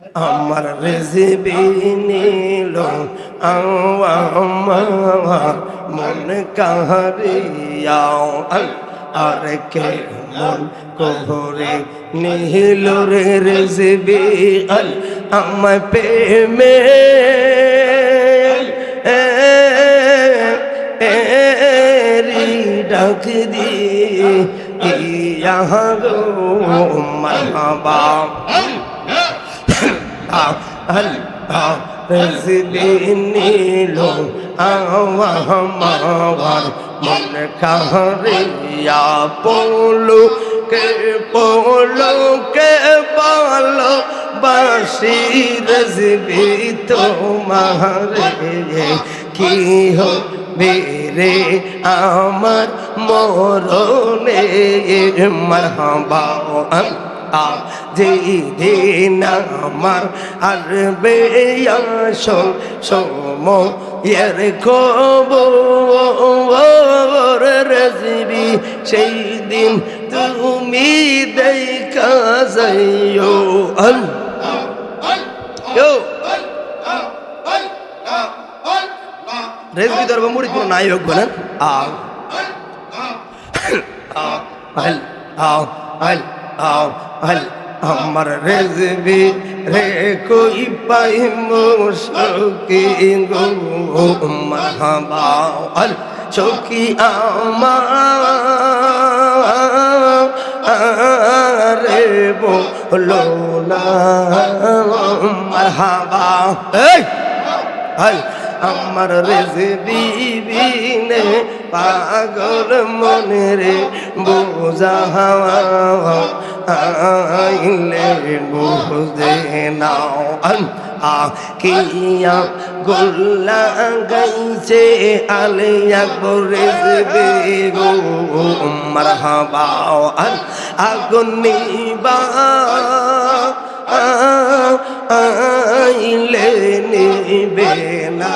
আমার রেজিবি নিল আমার মন কাহারিয়া আর কে মন কোহরে নিল রে রেজিবি আমায় প্রেমে ডাক দি ইয়া গো মারহাবা আল্লাহ রেজিবি নিল আমার মন কাহারিয়া পলকে বলো বাসি রেজিবি তোমারে কি হবে রে আমার মরণে মারহাবা যেদিন আমার আসবে আসল সময়ের খবর রেজিবি সেই দিন তুমি দেখা যাইও রেজিবি ধরবো মুড়ি কোনো নাই হোক বলেন আমার রেজিবি রে কই পাই মুশকি গো মারহাবা চকি আমার রে বলো না মারহাবা আমার রেজিবি বিনে পাগল মনে রে বোঝা আইলে বুঝে নাও কিয়া গোল্লা গাইছে আলিয়া রেজিবি গো মারহাবা আগুন নিবা আইলে নিবে না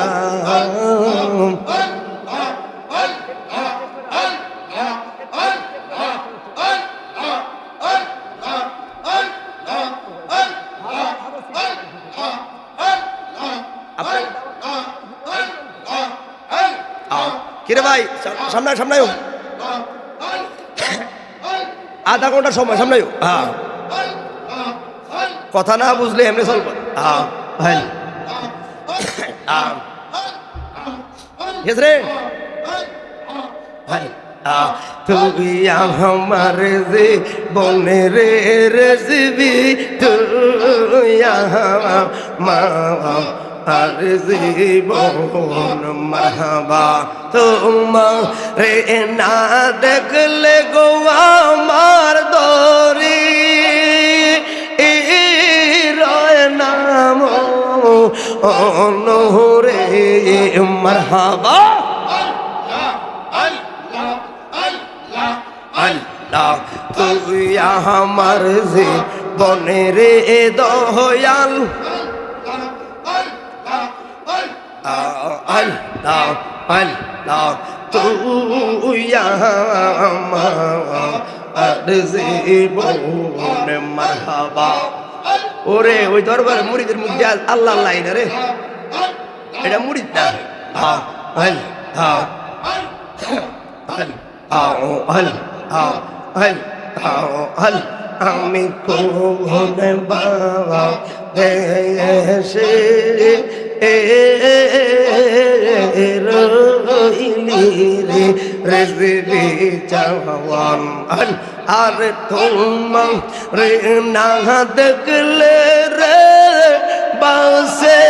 কিরে ভাই সামনে সামনে আধা ঘন্টার সময় সামনে কথা না বুঝলে এমনি চলবো ভাই রে ভাই তুই আমার যে বনে রে রেজিবি তুই আর জীবন মারহাবা তোমারে না দেখলে গো আমার দরি রয় নাম অনুরে মারহাবা আল্লাহ তুই আমার জীবনে রে দয়াল আল্লাহ আল্লাহ তুই আমার জীবন মারহাবা ওরে ওই দরবার মুড়িদের মুখ দিয়ে আল্লাহ আল্লাহ রে এটা মুড়িদ না আমি কোন বাবা দেশে রইলি রে রেজিবি চাওয়ান আর তোমার না দেখলে রে বাসে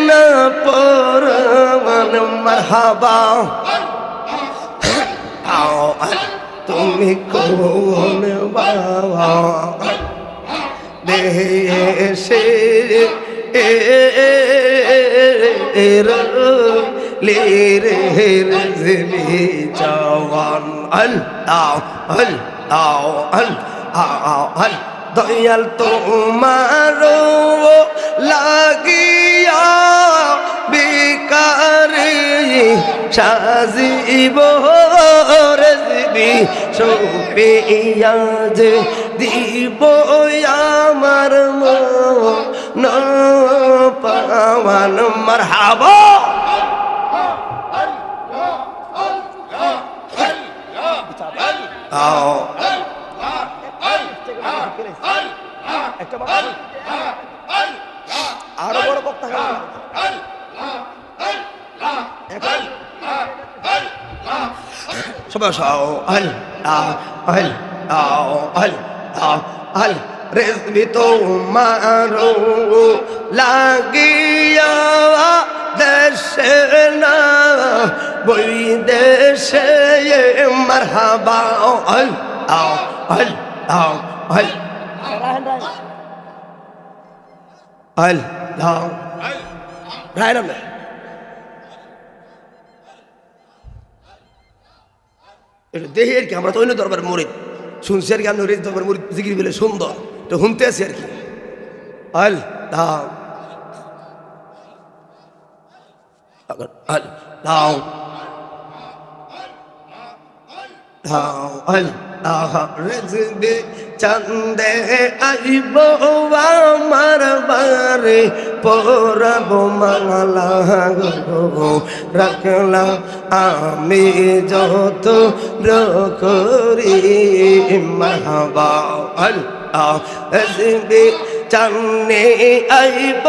না পরমান মারহাবা তুমি কোন বাবা দেশে লে রে রেজিবি চাওয়ান আল্লাহ আল্লাহ আল্লাহ দয়াল তোমার লাগিয়া বিকারে সাজিব রেজিবি সোপিয়া যে দিব মান মারহাবা। আরো বড় বক্তা সবাই রেজবি তোমারো লাগিয়া দেশে না বই দেশে মারহাবা। দেখি আর কি, আমরা তো অন্য দরবার মরিদ শুনছি আর কি, আমরা দরবার মরিদ জিকির বলে সুন্দর তো শুনতে আছি আর কি। রেজবে চন্দে আইব আমার বারে পরব মালা গো রাখলা আমি যত করি মারহাবা। রেজবে চন্দে আইব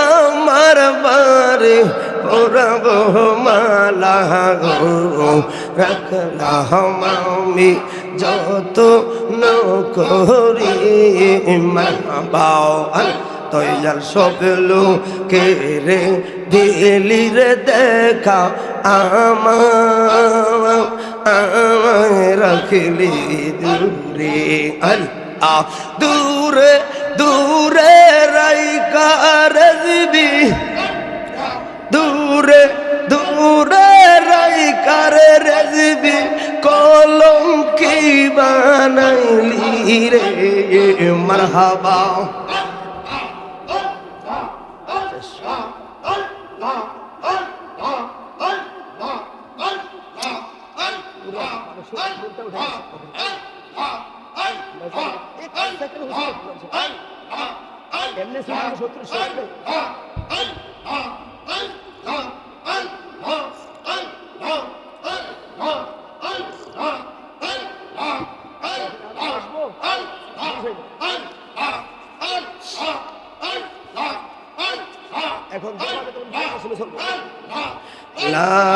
আমার বারে পরব মালা গো রাখলাম আমি যত করি মারহাবা। তৈয়ার সব লোকে রে দিলি রে দেখা আমার রাখলি দূরে দূরে দূরে রাইকা রেজবি দূরে দূরে রাইকা রেজবি কলম কি বানাইলি রে মারহাবা। এখন লা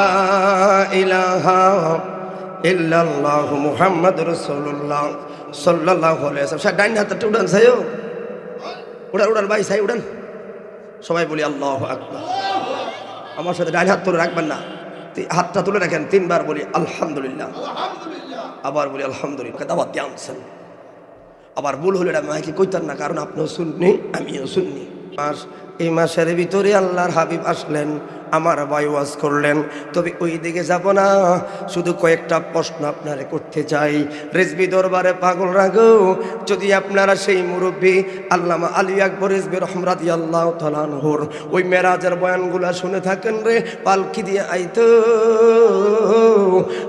ইলাহা ইল্লাল্লাহ মুহাম্মাদুর রাসূলুল্লাহ সাল্লাল্লাহু আলাইহি ওয়াসাল্লাম। ডাইন হাতটা উড়ান ছাইও, উড়ান উড়ান ভাই ছাই উড়ান, সবাই বলি আল্লাহু আকবার। আমার সাথে ডাইন হাত তুলে রাখবেন না, হাতটা তুলে রাখেন, তিনবার বলি আলহামদুলিল্লাহ, আবার বলি আলহামদুলিল্লাহ। দাওয়াত দিয়ে আনছেন, আবার ভুল হলে এটা মাইকে কইতেন না, কারণ আপনিও শুননি আমিও শুননি। এই মাসের ভিতরে আল্লাহর হাবিব আসলেন, আমার ভাই ওয়াজ করলেন। তবে ওই দিকে যাব না, শুধু কয়েকটা প্রশ্ন আপনারা করতে চাই। রেজবি দরবারে পাগল রাগো, যদি আপনারা সেই মুরব্বী আল্লামা আলী আকবর রেজবি রাদিয়াল্লাহু তাআলা আনহুর ওই মেরাজের বয়ানগুলা শুনে থাকেন রে, পালকি দিয়ে আইতো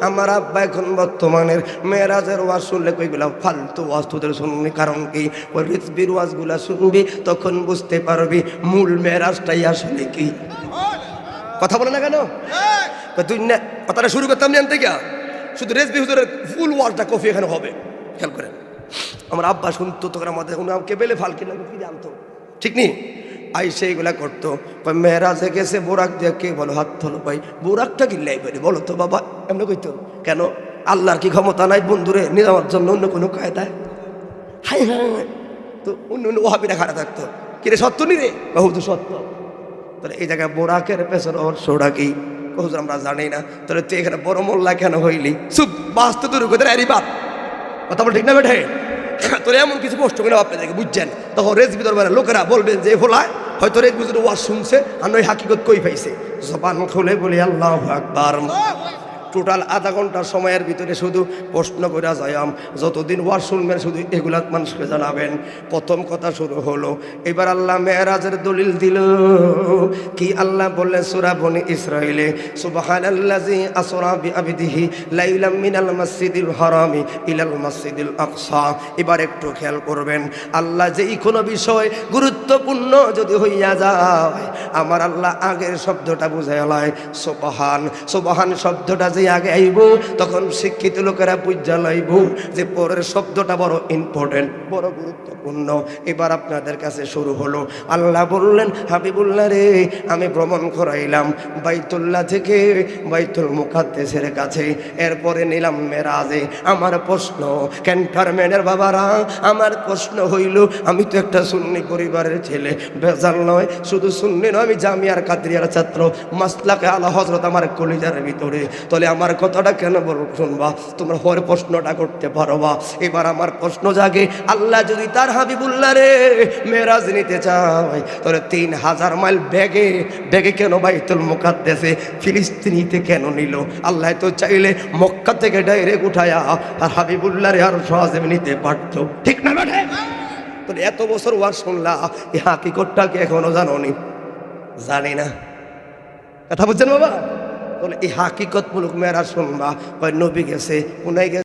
আমার আব্বা এখন বর্তমানের মেরাজের ওয়াজ শুনলে কইগুলা ফালতু ওয়াজ তোদের শুনবি, কারণ কি ওই রেজবির ওয়াজগুলা শুনবি তখন বুঝতে পারবি মূল মেরাজটাই আসলে কি। কথা বলে না কেন তুই না কথাটা শুরু করতাম না থেকে, শুধু রেজবি হুজুরের ফুল ওয়াজটা কফি এখানে হবে, খেয়াল করেন। আমার আব্বা শুনতো তখন আমাদের আমাকে বেলে ফালকি না কি জানতো, ঠিক নেই আই সেইগুলা করতো। মেয়েরাজে গেছে বোরাক দিয়ে, কে বলো হাত ধরো ভাই, বোরাকটা কিনলাই পারি বলো তো বাবা, এমনি কইতো কেন? আল্লাহর কি ক্ষমতা নাই বন্ধুরে নেওয়ার জন্য অন্য কোনো কায়দায়? হাই হ্যাঁ, তো অন্য অন্য ওহাবিরা খারাপ থাকতো, কিরে সত্য নি রে, বহু সত্য। তাহলে এই জায়গায় বোরাকের পেছনে সোডা কি হুজুর আমরা জানি না, তাহলে তুই এখানে বড় মোল্লা কেন হইলি? সুপ বাস্তু দূর করে এরই বাপ কথা বল, ঠিক না বেঠে? তোর এমন কিছু কষ্ট করে আপনাদেরকে বুঝছেন, তখন রেজবি দরবারে লোকেরা বলবেন যে ফোলায় হয়তো রেজবি ওয়াজ শুনছে আর নয় হাকিকত কই পাইছে। জবান খুলে বলি আল্লাহু আকবার। টোটাল আধা ঘন্টা সময়ের ভিতরে শুধু প্রশ্ন করে যাইম, যতদিন ওয়াজ শুনবেন শুধু এগুলা মানুষকে জানাবেন। প্রথম কথা শুরু হলো, এবার আল্লাহ মেরাজের দলিল দিল। কি আল্লাহ বললেন সূরা বনি ইসরাঈলে, সুবহানাল্লাযী আসরা বিআবদিহি লাইলাম মিনাল মাসজিদিল হারামি ইলাল মাসজিদিল আকসা। এবার একটু খেয়াল করবেন, আল্লাহ যেই কোনো বিষয় গুরুত্বপূর্ণ যদি হইয়া যায়, আমার আল্লাহ আগের শব্দটা বুঝায় লয় সুবহান। সুবহান শব্দটা যে আগে আইব, তখন শিক্ষিত লোকেরা বুঝা লইব যে পরের শব্দটা বড় ইম্পর্টেন্ট, বড় গুরুত্বপূর্ণ। এবার আপনাদের কাছে শুরু হলো, আল্লাহ বললেন হাবিবুল্লাহ রে, আমি ভ্রমণ করাইলাম বাইতুল্লাহ থেকে বাইতুল মুকাদ্দাসের কাছে, এরপরে নিলাম মেরাজে। আমার প্রশ্ন ক্যান্টনমেন্টের বাবারা, আমার প্রশ্ন হইল, আমি তো একটা সুন্নি পরিবারের ছেলে, বেজাল নয়, শুধু সুন্নি নয়, আমি জামিয়ার কাদরিয়ার ছাত্র, মাসলাকে আলা হযরত আমার কলিজার ভিতরে। তাহলে আমার কথাটা কেন শুনবা, তোমরা হরে প্রশ্নটা করতে পারবা। এবার আমার প্রশ্ন জাগে, আল্লাহ যদি তার হাবিবুল্লাহ রে মেরাজ নিতে চায়, তাহলে 3000 মাইল ব্যাগে ব্যাগে কেন বাইতুল মুকাদ্দাসে ফিলিস্তিনিতে কেন নিল? আল্লাহ তো চাইলে মক্কা থেকে ডাইরেক্ট উঠায়া আর হাবিবুল্লাহ রে আর সহজে নিতে পারতো, ঠিক না বেঠে? তাহলে এত বছর ওয়াজ শুনলা, এই হাকিকতটা কি এখনো জানোনি? জানি না, কথা বুঝছেন বাবা? তাহলে এই হাকিকতমূলক মেরাজ শুনবা, নবী গেছে, উনাই গেছে।